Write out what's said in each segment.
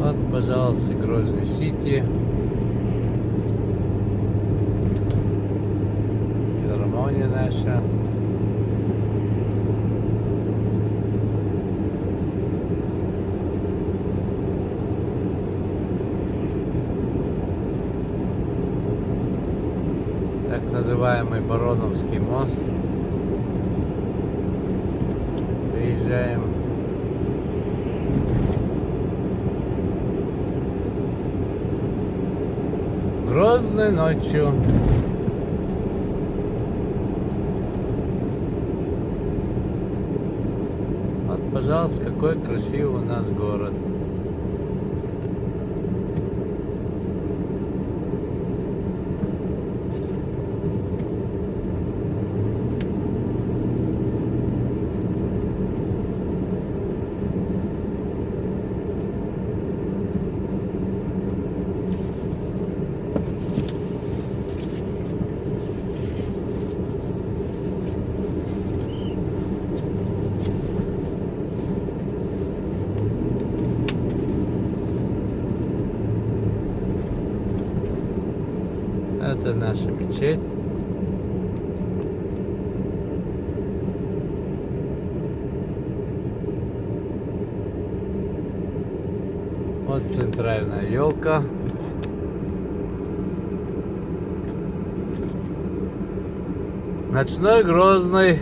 Вот, пожалуйста, Грозный Сити. Филармония наша. Так называемый Бароновский мост. Выезжаем. Грозной ночью. Вот, пожалуйста, какой красивый у нас город. Это наша мечеть. Вот центральная елка. Ночной Грозный.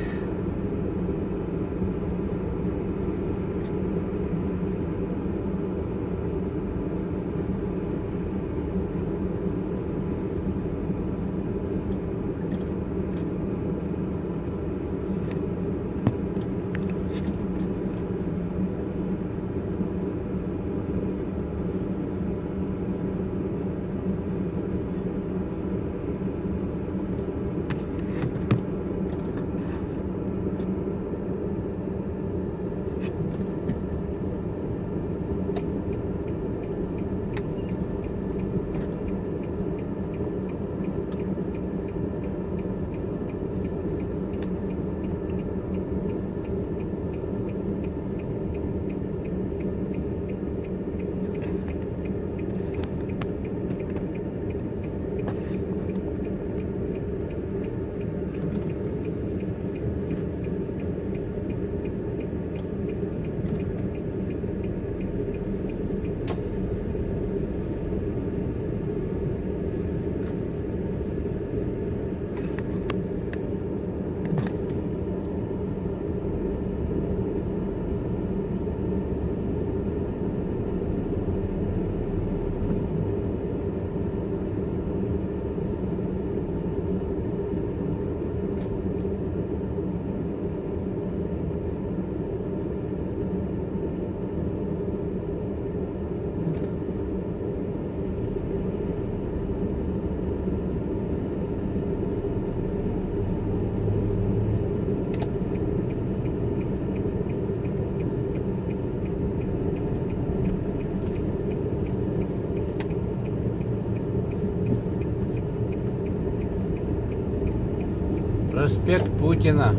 Проспект Путина.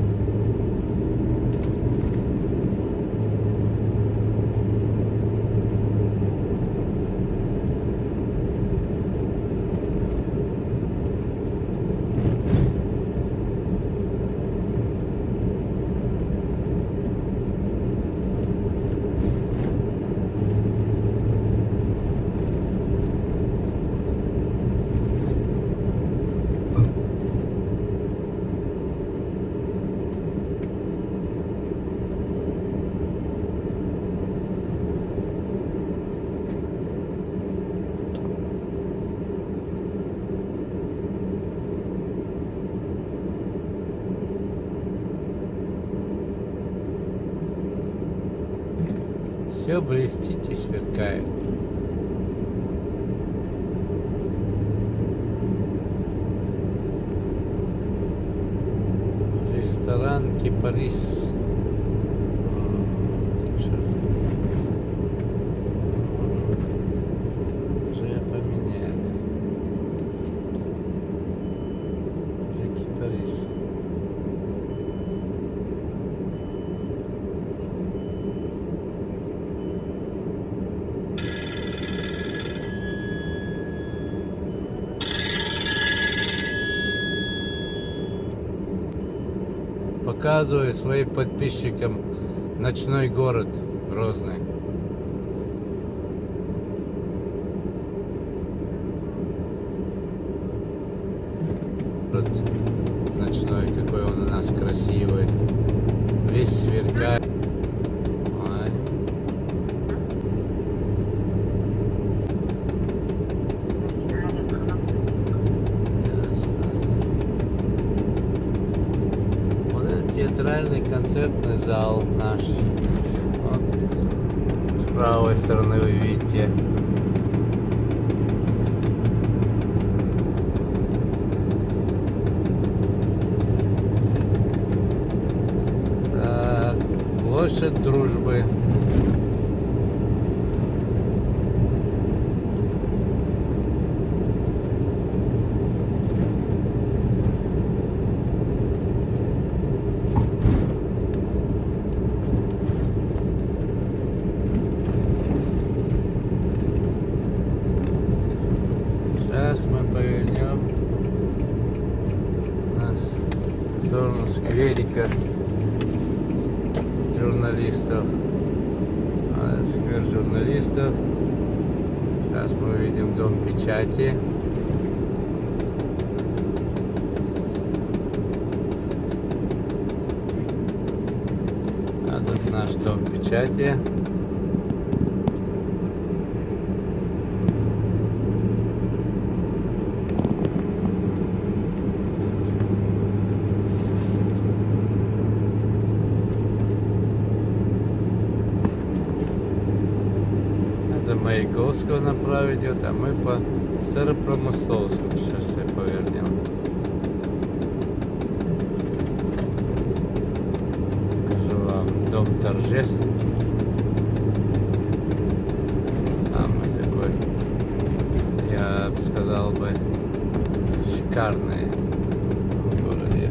Все блестит и сверкает. Ресторан Кипарис. Уже поменяли. Уже Кипарис. показываю своим подписчикам ночной город Грозный. Вот ночной, какой он у нас красивый. Весь сверкает. Ой. Вот это театральный концертный зал наш. Вот с правой стороны вы видите. Так, площадь Дружбы. Сейчас мы повернем нас в сторону скверика журналистов. А, сквер журналистов. Сейчас мы увидим Дом печати. А тут наш Дом печати. Это Маяковского направо идет, а мы по Старопромысловскому шоссе повернем. Покажу вам Дом торжеств. Самый такой, я бы сказал бы, шикарный в городе.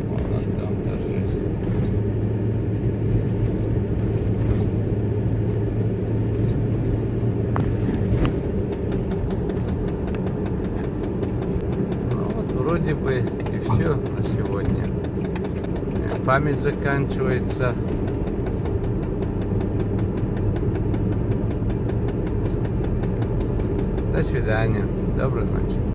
У нас Дом торжеств. Вроде бы и все на сегодня. Память заканчивается. До свидания. Доброй ночи.